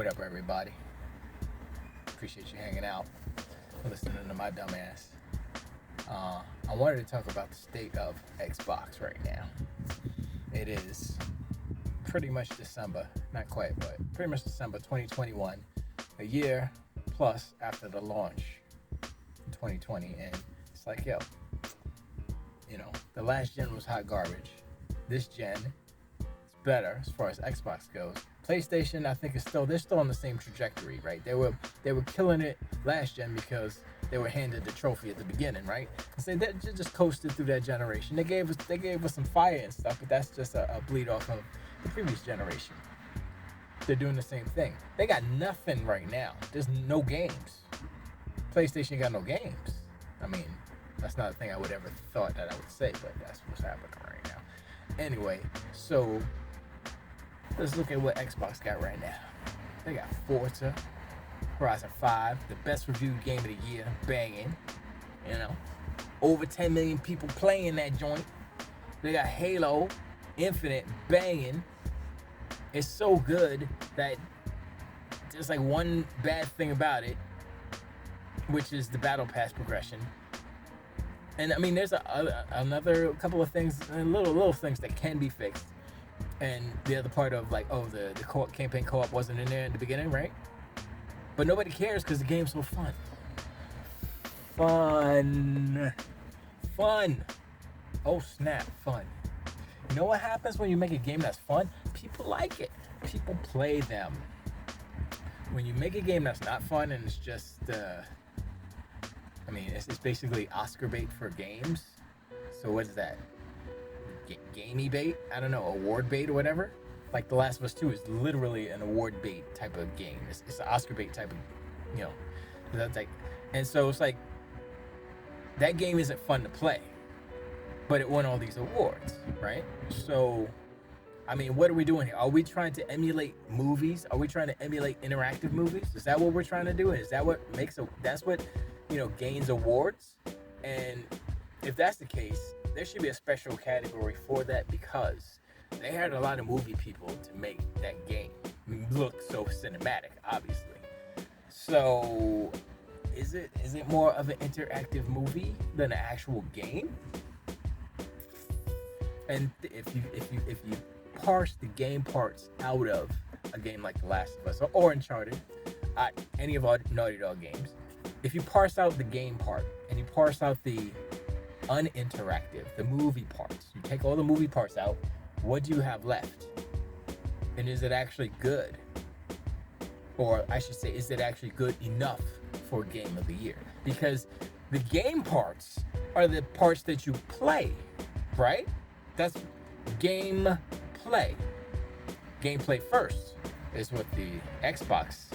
What up, everybody? Appreciate you hanging out, listening to my dumb ass. I wanted to talk about the state of Xbox right now. It is pretty much December, not quite, but pretty much December 2021, a year plus after the launch in 2020, and it's like, yo, the last gen was hot garbage. This gen is better as far as Xbox goes. PlayStation, I think, they're still on the same trajectory, right? They were killing it last gen because they were handed the trophy at the beginning, right? So they just coasted through that generation. They gave us some fire and stuff, but that's just a bleed off of the previous generation. They're doing the same thing. They got nothing right now. There's no games. PlayStation got no games. I mean, that's not a thing I would ever thought that I would say, but that's what's happening right now. Anyway, so let's look at what Xbox got right now. They got Forza Horizon 5, the best reviewed game of the year, banging. Over 10 million people playing that joint. They got Halo Infinite, banging. It's so good that there's like one bad thing about it, which is the battle pass progression. And I mean, there's another couple of things, little things that can be fixed. And the other part of like, the campaign co-op wasn't in there in the beginning, right? But nobody cares because the game's so fun. Fun. Oh snap, fun. You know what happens when you make a game that's fun? People like it. People play them. When you make a game that's not fun and it's just, it's basically Oscar bait for games. So what is that? Gamey bait? I don't know, award bait or whatever. Like The Last of Us 2 is literally an award bait type of game. It's an Oscar bait type of, that's like, and so it's like that game isn't fun to play, but it won all these awards, right? So, I mean, what are we doing here? Are we trying to emulate movies? Are we trying to emulate interactive movies? Is that what we're trying to do? Is that what that's what, gains awards? And if that's the case, there should be a special category for that because they had a lot of movie people to make that game look so cinematic, obviously. So, is it more of an interactive movie than an actual game? And if you parse the game parts out of a game like The Last of Us or Uncharted, any of our Naughty Dog games, if you parse out the game part and you parse out the uninteractive, the movie parts, you take all the movie parts out, what do you have left? And is it actually good? Or I should say, is it actually good enough for Game of the Year? Because the game parts are the parts that you play, right? That's gameplay. Gameplay first is what the Xbox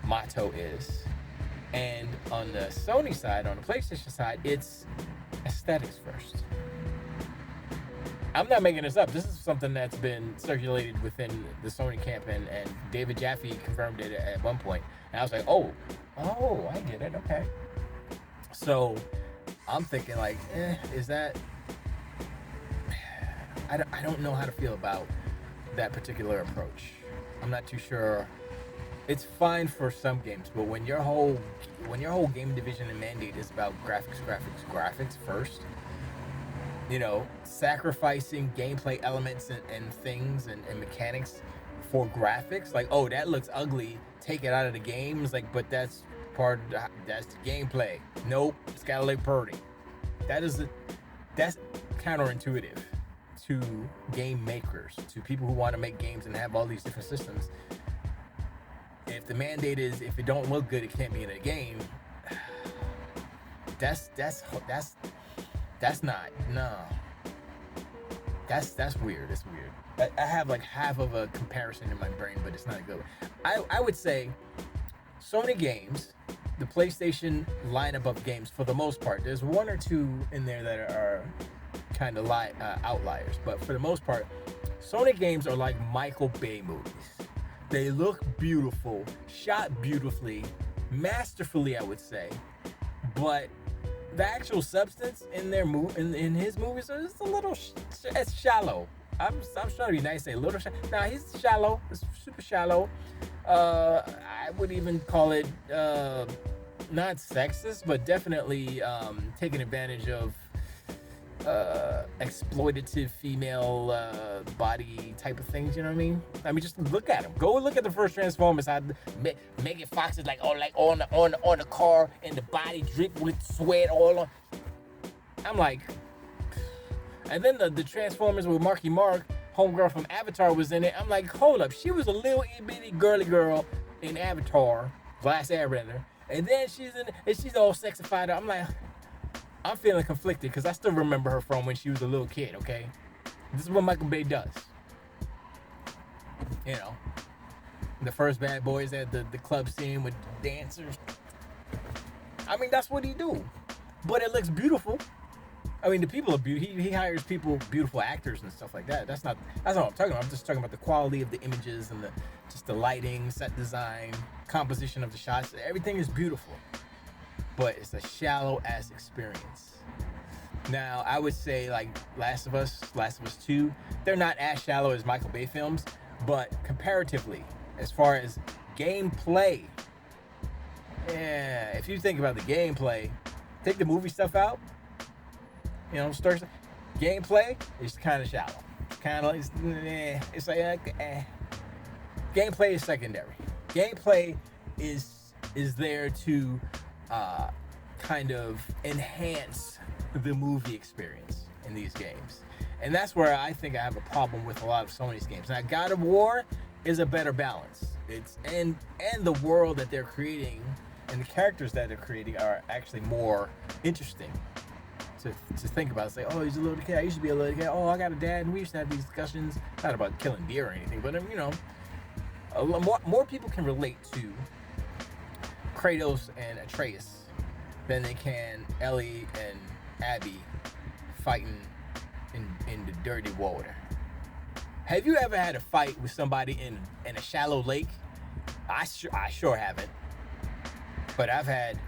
motto is. And on the Sony side, on the PlayStation side, it's aesthetics first. I'm not making this up. This is something that's been circulated within the Sony camp, and David Jaffe confirmed it at one point. And I was like, oh, I get it. Okay. So I'm thinking like, is that? I don't know how to feel about that particular approach. I'm not too sure. It's fine for some games, but when your whole game division and mandate is about graphics first, sacrificing gameplay elements and things and mechanics for graphics, like, oh, that looks ugly, take it out of the game. It's like, but that's that's the gameplay. Nope, it's gotta look pretty. That's counterintuitive to game makers, to people who want to make games and have all these different systems. If the mandate is, if it don't look good, it can't be in a game. That's not, no. That's weird. It's weird. I have like half of a comparison in my brain, but it's not a good one. I would say Sony games, the PlayStation lineup of games, for the most part, there's one or two in there that are kind of outliers, but for the most part, Sony games are like Michael Bay movies. They look beautiful, shot beautifully, masterfully, I would say, but the actual substance in their in his movies is a little shallow. I'm trying to be nice, say a little shallow. Nah, he's shallow. It's super shallow. I would even call it not sexist, but definitely taking advantage of exploitative female body type of things. You know what I mean? I mean, just look at him. Go look at the first Transformers. How Megan Fox is like on the car, and the body drip with sweat all on. I'm like, and then the Transformers with Marky Mark, homegirl from Avatar, was in it. I'm like, hold up, she was a little itty bitty girly girl in Avatar, Last Airbender, and then she's all sexified. I'm like, I'm feeling conflicted because I still remember her from when she was a little kid. Okay, this is what Michael Bay does. You know, the first Bad Boys at the club scene with dancers. I mean, that's what he do, but it looks beautiful. I mean, the people are beautiful. He hires beautiful actors and stuff like that. That's not what I'm talking about. I'm just talking about the quality of the images and just the lighting, set design, composition of the shots. Everything is beautiful, but it's a shallow ass experience. Now, I would say like Last of Us 2, they're not as shallow as Michael Bay films, but comparatively, as far as gameplay, yeah, if you think about the gameplay, take the movie stuff out. You know, gameplay is kind of shallow. Kind of, it's like, gameplay is secondary. Gameplay is there to kind of enhance the movie experience in these games, and that's where I think I have a problem with a lot of Sony's games. Now, God of War is a better balance. It's and the world that they're creating and the characters that they're creating are actually more interesting to think about. It's like, oh, he's a little kid. I used to be a little kid. Oh, I got a dad, and we used to have these discussions, not about killing deer or anything, but you know, more people can relate to Kratos and Atreus than they can Ellie and Abby fighting in the dirty water. Have you ever had a fight with somebody in a shallow lake? I sure haven't. But I've had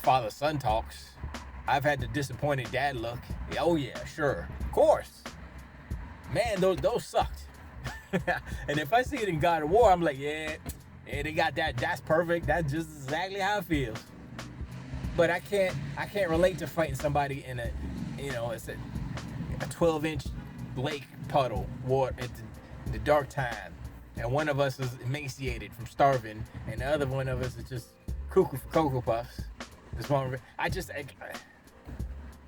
father-son talks. I've had the disappointed dad look. Oh yeah, sure, of course. Man, those sucked. And if I see it in God of War, I'm like, yeah, they got that. That's perfect. That's just exactly how it feels. But I can't relate to fighting somebody in a, you know, it's a 12-inch lake puddle water at the dark time, and one of us is emaciated from starving, and the other one of us is just cuckoo for Cocoa Puffs.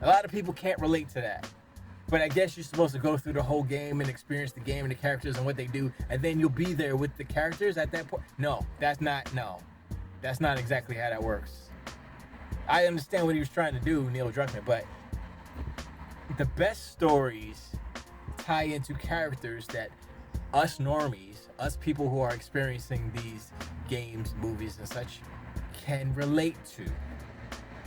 A lot of people can't relate to that. But I guess you're supposed to go through the whole game and experience the game and the characters and what they do, and then you'll be there with the characters at that point. No, that's not exactly how that works. I understand what he was trying to do, Neil Druckmann, but the best stories tie into characters that us normies, us people who are experiencing these games, movies, and such, can relate to.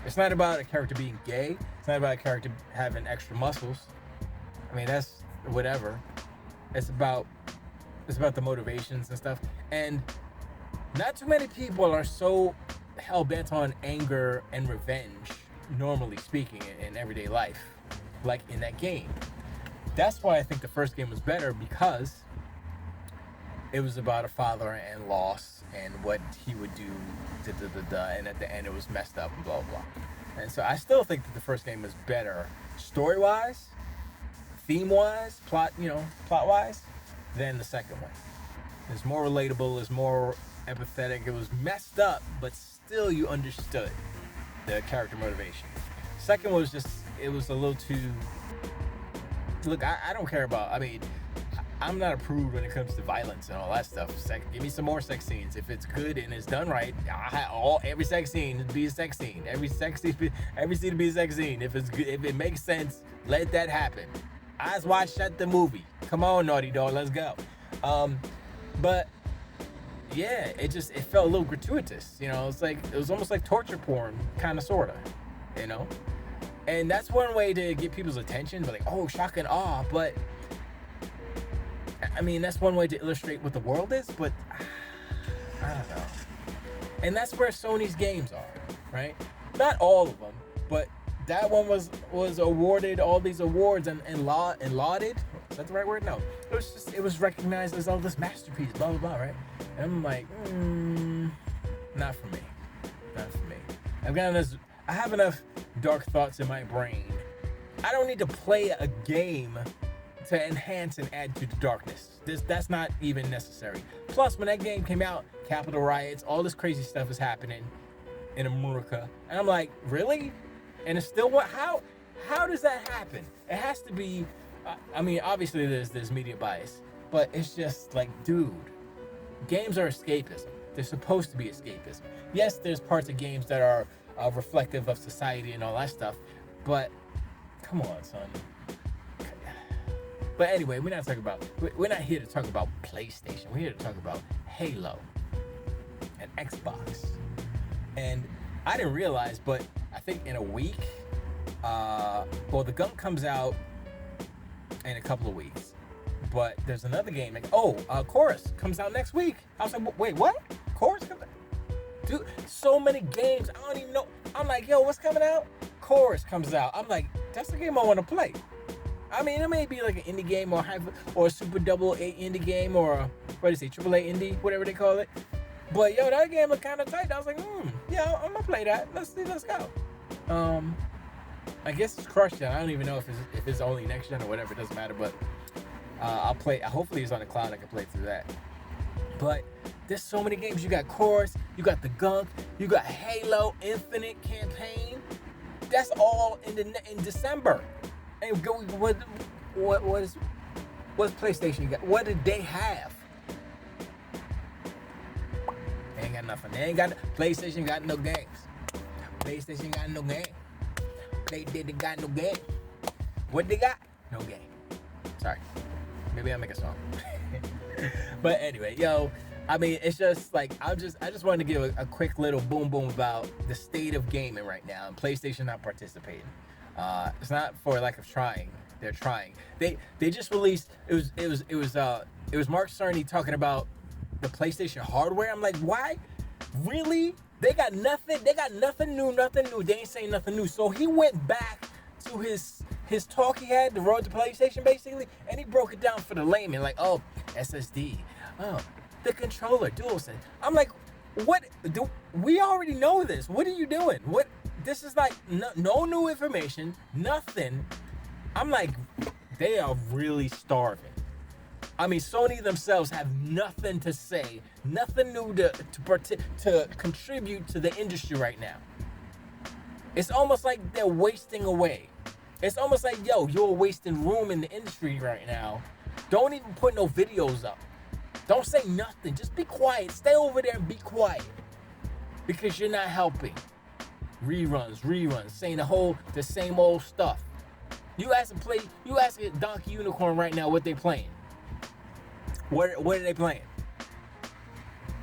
It's not about a character being gay. It's not about a character having extra muscles. I mean, that's whatever. It's about the motivations and stuff. And not too many people are so hell-bent on anger and revenge, normally speaking, in everyday life, like in that game. That's why I think the first game was better, because it was about a father and loss and what he would do, and at the end it was messed up and blah blah. And so I still think that the first game was better, story-wise, theme-wise, plot-wise, than the second one. It's more relatable, it's more empathetic. It was messed up, but still you understood the character motivation. Second was it was a little too. Look, I don't care about. I mean, I'm not a prude when it comes to violence and all that stuff. Give me some more sex scenes. If it's good and it's done right, every sex scene be a sex scene. Every scene be a sex scene. If it's good, if it makes sense, let that happen. Eyes wide shut, the movie. Come on, Naughty Dog, let's go. But yeah, it felt a little gratuitous. You know, it was almost like torture porn, kind of, sorta. You know, and that's one way to get people's attention. But like, oh, shock and awe. But I mean, that's one way to illustrate what the world is, but I don't know. And that's where Sony's games are, right? Not all of them, but that one was awarded all these awards and lauded. Is that the right word? No. It was recognized as this masterpiece, blah blah blah, right? And I'm like, not for me. Not for me. I have enough dark thoughts in my brain. I don't need to play a game to enhance and add to the darkness. That's not even necessary. Plus, when that game came out, Capitol riots, all this crazy stuff is happening in America, and I'm like, really? And it's still what? How does that happen? It has to be. I mean, obviously there's media bias, but it's just like, dude, games are escapism. They're supposed to be escapism. Yes, there's parts of games that are reflective of society and all that stuff, but come on, son. But anyway, we're not here to talk about PlayStation. We're here to talk about Halo and Xbox. And I didn't realize, but I think in a week, the Gunk comes out in a couple of weeks. But there's another game, Chorus comes out next week. I was like, wait, what? Chorus comes out? Dude, so many games, I don't even know. I'm like, yo, what's coming out? Chorus comes out. I'm like, that's the game I want to play. I mean, it may be like an indie game or a super double A indie game or triple A indie, whatever they call it. But yo, that game looked kind of tight. I was like, yeah, I'm gonna play that. Let's go. I guess it's cross-gen. I don't even know if it's only next gen or whatever. It doesn't matter. But I'll play. Hopefully, it's on the cloud. I can play through that. But there's so many games. You got Chorus. You got the Gunk. You got Halo Infinite campaign. That's all in December. And what's PlayStation got? What did they have? They ain't got nothing. PlayStation got no games. PlayStation got no game. They got no game. What they got? No game. Sorry. Maybe I'll make a song. But anyway, I mean, it's just like I just wanted to give a quick little boom about the state of gaming right now, and PlayStation not participating. It's not for lack of trying. They're trying. They just released. It was Mark Cerny talking about the PlayStation hardware. I'm like, why? Really? They got nothing. They got nothing new. They ain't saying nothing new. So he went back to his talk he had, the road to PlayStation, basically, and he broke it down for the layman. Like, SSD. The controller, DualSense. I'm like, what? We already know this. What are you doing? What? This is like no new information, nothing. I'm like, they are really starving. I mean, Sony themselves have nothing to say, nothing new to contribute to the industry right now. It's almost like they're wasting away. It's almost like, you're wasting room in the industry right now. Don't even put no videos up. Don't say nothing. Just be quiet. Stay over there and be quiet. Because you're not helping. Reruns, saying the same old stuff. You ask Donkey Unicorn right now what they playing. What are they playing?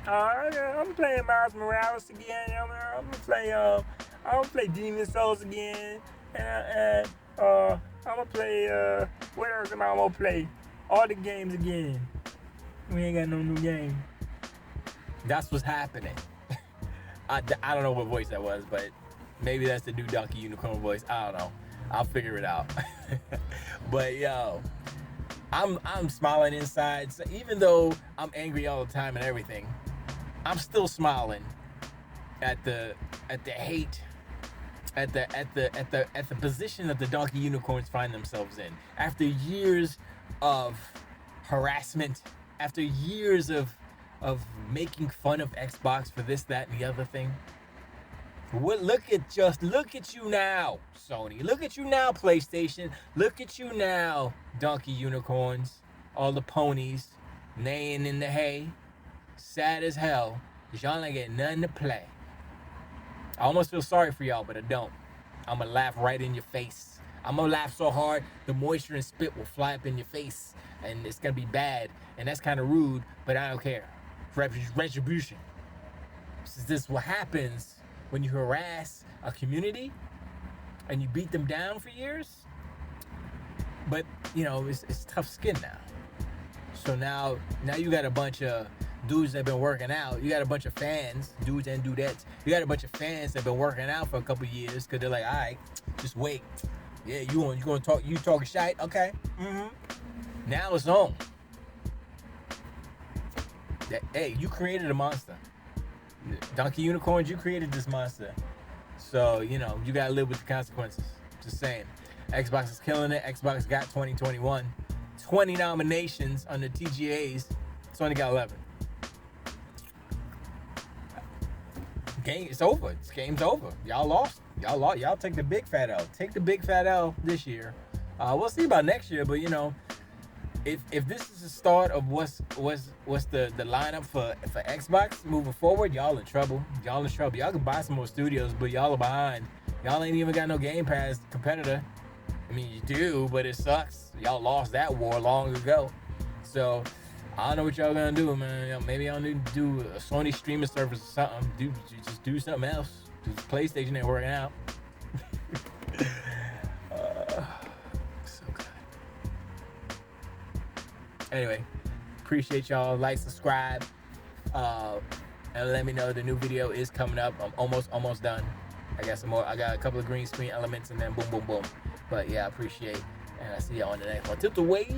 I'm playing Miles Morales again. I'm gonna play Demon Souls again, and I'm gonna play what else am I gonna play? All the games again. We ain't got no new game. That's what's happening. I don't know what voice that was, but maybe that's the new Donkey Unicorn voice. I don't know. I'll figure it out. But I'm smiling inside. So even though I'm angry all the time and everything, I'm still smiling at the hate, at the position that the Donkey Unicorns find themselves in. After years of harassment, after years of making fun of Xbox for this, that, and the other thing. Look at you now, Sony. Look at you now, PlayStation. Look at you now, Donkey Unicorns. All the ponies neighing in the hay. Sad as hell. Cause y'all ain't getting nothing to play. I almost feel sorry for y'all, but I don't. I'm gonna laugh right in your face. I'm gonna laugh so hard, the moisture and spit will fly up in your face. And it's gonna be bad. And that's kind of rude, but I don't care. Retribution. This is what happens when you harass a community and you beat them down for years. But it's tough skin now. So now you got a bunch of dudes that have been working out. You got a bunch of fans, dudes and dudettes. You got a bunch of fans that have been working out for a couple years because they're like, all right, just wait. Yeah, you gonna talk? You talking shite? Okay. Now it's on. Hey, you created a monster. Donkey Unicorns, you created this monster. So, you know, you gotta live with the consequences. Just saying. Xbox is killing it. Xbox got 2021. 20 nominations on the TGAs. It's only got 11. It's over. This game's over. Y'all lost. Y'all take the big fat L. Take the big fat L this year. We'll see about next year, but you know, if this is the start of what's the lineup for Xbox moving forward, y'all in trouble. Y'all can buy some more studios, but y'all are behind. Y'all ain't even got no Gamepass competitor. I mean, you do, but it sucks. Y'all lost that war long ago. So I don't know what y'all gonna do, man. Maybe y'all need to do a Sony streaming service or something. Just do something else. Just PlayStation ain't working out. So good. Anyway, appreciate y'all. Like, subscribe, and let me know the new video is coming up. I'm almost done. I got some more. I got a couple of green screen elements and then boom, boom, boom. But yeah, I appreciate, and I see y'all on the next one. Till the way.